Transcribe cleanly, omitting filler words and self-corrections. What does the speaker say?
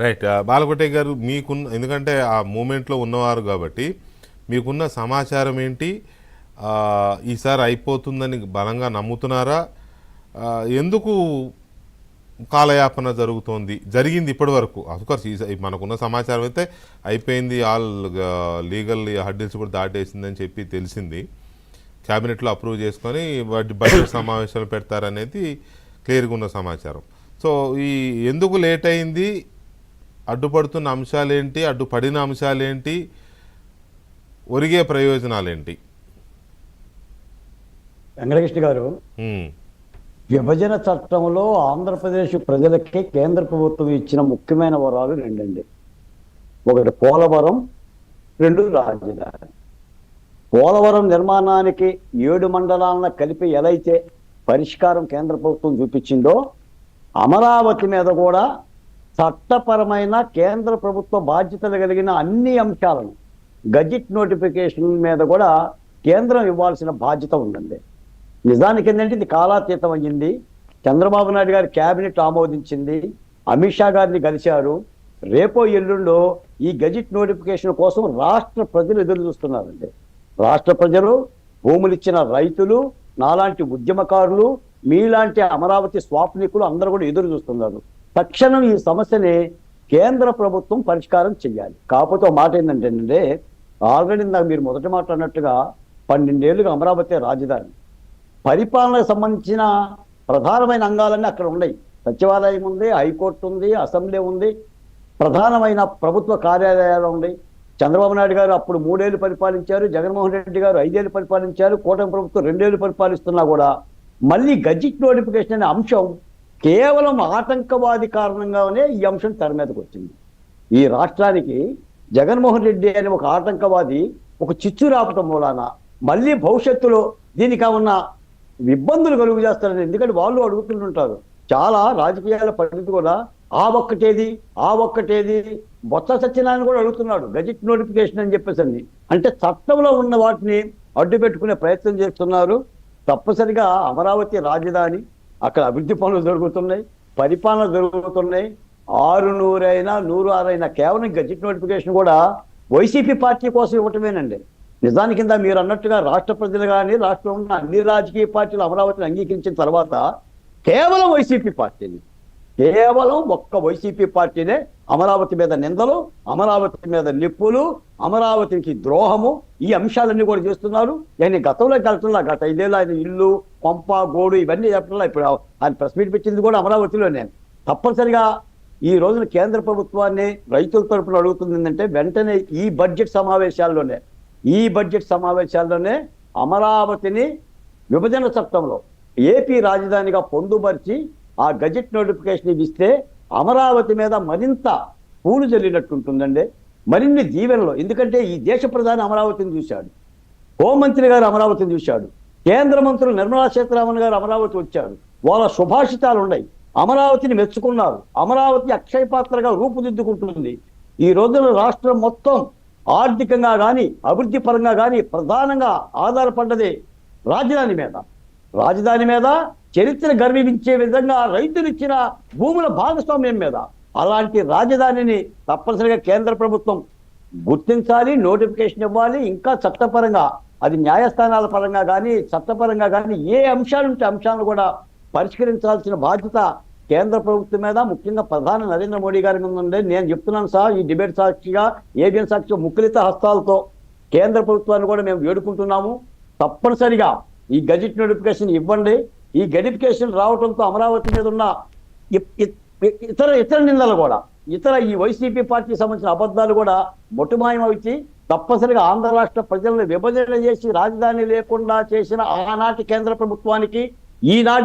Right. Balakotaiah గారు, మీకున్న, ఎందుకంటే ఆ మూమెంట్లో ఉన్నవారు కాబట్టి మీకున్న సమాచారం ఏంటి? ఈసారి అయిపోతుందని బలంగా నమ్ముతున్నారా? ఎందుకు కాలయాపన జరిగింది ఇప్పటి వరకు? అఫ్కోర్స్ మనకున్న సమాచారం అయితే అయిపోయింది, ఆల్ లీగల్ హడ్డిల్స్ కూడా దాటేసిందని చెప్పి తెలిసింది, క్యాబినెట్లో అప్రూవ్ చేసుకొని బడ్జెట్ సమావేశాలు పెడతారనేది క్లియర్గా ఉన్న సమాచారం. సో ఈ ఎందుకు లేట్ అయింది? అడ్డుపడుతున్న అంశాలేంటి? అడ్డుపడిన అంశాలేంటి? ఒరిగే ప్రయోజనాలేంటి? వెంకటకృష్ణ గారు, విభజన చట్టంలో ఆంధ్రప్రదేశ్ ప్రజలకి కేంద్ర ప్రభుత్వం ఇచ్చిన ముఖ్యమైన వరాలు రెండండి. ఒకటి పోలవరం, రెండు రాజధాని. పోలవరం నిర్మాణానికి 7 మండలాలను కలిపి ఎలా అయితే పరిష్కారం కేంద్ర ప్రభుత్వం చూపించిందో, అమరావతి మీద కూడా చట్టపరమైన కేంద్ర ప్రభుత్వ బాధ్యతలు కలిగిన అన్ని అంశాలను గజెట్ నోటిఫికేషన్ మీద కూడా కేంద్రం ఇవ్వాల్సిన బాధ్యత ఉందండి. నిజానికి ఏంటంటే ఇది కాలాతీతం అయ్యింది. చంద్రబాబు నాయుడు గారి క్యాబినెట్ ఆమోదించింది, అమిత్ షా గారిని కలిశారు. రేపో ఎల్లుండో ఈ గజెట్ నోటిఫికేషన్ కోసం రాష్ట్ర ప్రజలు ఎదురు చూస్తున్నారండి. రాష్ట్ర ప్రజలు, భూములు ఇచ్చిన రైతులు, నాలాంటి ఉద్యమకారులు, మీలాంటి అమరావతి స్వాప్నికులు అందరూ కూడా ఎదురు చూస్తున్నారు. తక్షణం ఈ సమస్యని కేంద్ర ప్రభుత్వం పరిష్కారం చెయ్యాలి. కాకపోతే ఒక మాట ఏంటంటే, ఆల్రెడీ నాకు మీరు మొదటి మాట అన్నట్టుగా 12 ఏళ్ళుగా అమరావతి రాజధాని. పరిపాలనకు సంబంధించిన ప్రధానమైన అంగాలన్నీ అక్కడ ఉన్నాయి. సచివాలయం ఉంది, హైకోర్టు ఉంది, అసెంబ్లీ ఉంది, ప్రధానమైన ప్రభుత్వ కార్యాలయాలు ఉన్నాయి. చంద్రబాబు నాయుడు గారు అప్పుడు 3 ఏళ్ళు పరిపాలించారు, జగన్మోహన్ రెడ్డి గారు 5 ఏళ్ళు పరిపాలించారు, కూటమి ప్రభుత్వం 2 ఏళ్ళు పరిపాలిస్తున్నా కూడా మళ్ళీ గజెట్ నోటిఫికేషన్ అనే అంశం కేవలం ఆటంకవాది కారణంగానే ఈ అంశం తెర మీదకి వచ్చింది. ఈ రాష్ట్రానికి జగన్మోహన్ రెడ్డి అనే ఒక ఆటంకవాది ఒక చిచ్చు రాపటం మూలాన మళ్ళీ భవిష్యత్తులో దీనికి ఉన్న ఇబ్బందులు కలుగు చేస్తారని, ఎందుకంటే వాళ్ళు అడుగుతుంటుంటారు. చాలా రాజకీయాల పరిస్థితి కూడా ఆ ఒక్కటేది బొత్స సత్యనారాయణ కూడా అడుగుతున్నాడు గజెట్ నోటిఫికేషన్ అని చెప్పేసి. అంటే చట్టంలో ఉన్న వాటిని అడ్డు పెట్టుకునే ప్రయత్నం చేస్తున్నారు. తప్పనిసరిగా అమరావతి రాజధాని, అక్కడ అభివృద్ధి పనులు జరుగుతున్నాయి, పరిపాలన జరుగుతున్నాయి. 600 అయినా 106 అయినా కేవలం గజెట్ నోటిఫికేషన్ కూడా వైసీపీ పార్టీ కోసం ఇవ్వటమేనండి. నిజానికి కింద మీరు అన్నట్టుగా రాష్ట్ర ప్రజలు కానీ రాష్ట్రంలో ఉన్న అన్ని రాజకీయ పార్టీలు అమరావతిని అంగీకరించిన తర్వాత కేవలం వైసీపీ పార్టీని, కేవలం ఒక్క వైసీపీ పార్టీనే అమరావతి మీద నిందలు, అమరావతి మీద నిప్పులు, అమరావతికి ద్రోహము, ఈ అంశాలన్నీ కూడా చేస్తున్నారు. ఆయన గతంలోకి వెళ్తున్నా, గత 5 ఏళ్ళు ఆయన ఇల్లు, పంప, గోడు ఇవన్నీ చెప్పట్లా. ఇప్పుడు ఆయన ప్రెస్ మీట్ పెట్టింది కూడా అమరావతిలోనే. తప్పనిసరిగా ఈ రోజున కేంద్ర ప్రభుత్వాన్ని రైతుల తరపున అడుగుతుంది ఏంటంటే, వెంటనే ఈ బడ్జెట్ సమావేశాల్లోనే అమరావతిని విభజన చట్టంలో ఏపీ రాజధానిగా పొందుపరిచి ఆ గజెట్ నోటిఫికేషన్ ఇస్తే అమరావతి మీద మరింత పూలు జల్లినట్టుంటుందండి, మరిన్ని దీవెనలు. ఎందుకంటే ఈ దేశ ప్రధాని అమరావతిని చూశాడు, హోంమంత్రి గారు అమరావతిని చూశాడు, కేంద్ర మంత్రులు నిర్మలా సీతారామన్ గారు అమరావతి వచ్చారు. వాళ్ళ శుభాషితాలు ఉన్నాయి, అమరావతిని మెచ్చుకున్నారు. అమరావతి అక్షయ పాత్రగా రూపుదిద్దుకుంటుంది. ఈ రోజున రాష్ట్రం మొత్తం ఆర్థికంగా కానీ అభివృద్ధి పరంగా కానీ ప్రధానంగా ఆధారపడ్డది రాజధాని మీద, చరిత్ర గర్వించే విధంగా రైతులు ఇచ్చిన భూముల భాగస్వామ్యం మీద. అలాంటి రాజధానిని తప్పనిసరిగా కేంద్ర ప్రభుత్వం గుర్తించాలి, నోటిఫికేషన్ ఇవ్వాలి. ఇంకా చట్టపరంగా, అది న్యాయస్థానాల పరంగా కానీ చట్టపరంగా కానీ ఏ అంశాలు ఉంటే అంశాలను కూడా పరిష్కరించాల్సిన బాధ్యత కేంద్ర ప్రభుత్వం మీద, ముఖ్యంగా ప్రధాని నరేంద్ర మోడీ గారి మీద ఉండే. నేను చెప్తున్నాను సార్, ఈ డిబేట్ సాక్షిగా, ఏబిఎన్ సాక్షిగా ముఖ్యత హస్తాలతో కేంద్ర ప్రభుత్వాన్ని కూడా మేము వేడుకుంటున్నాము. తప్పనిసరిగా ఈ గజెట్ నోటిఫికేషన్ ఇవ్వండి. ఈ గడిఫికేషన్ రావడంతో అమరావతి మీద ఉన్న ఇతర నిందలు కూడా, ఈ వైసీపీ పార్టీకి సంబంధించిన అబద్ధాలు కూడా మొట్టుమాయమవుతాయి. తప్పనిసరిగా ఆంధ్ర రాష్ట్ర ప్రజలను విభజన చేసి రాజధాని లేకుండా చేసిన ఆనాటి కేంద్ర ప్రభుత్వానికి ఈనాటి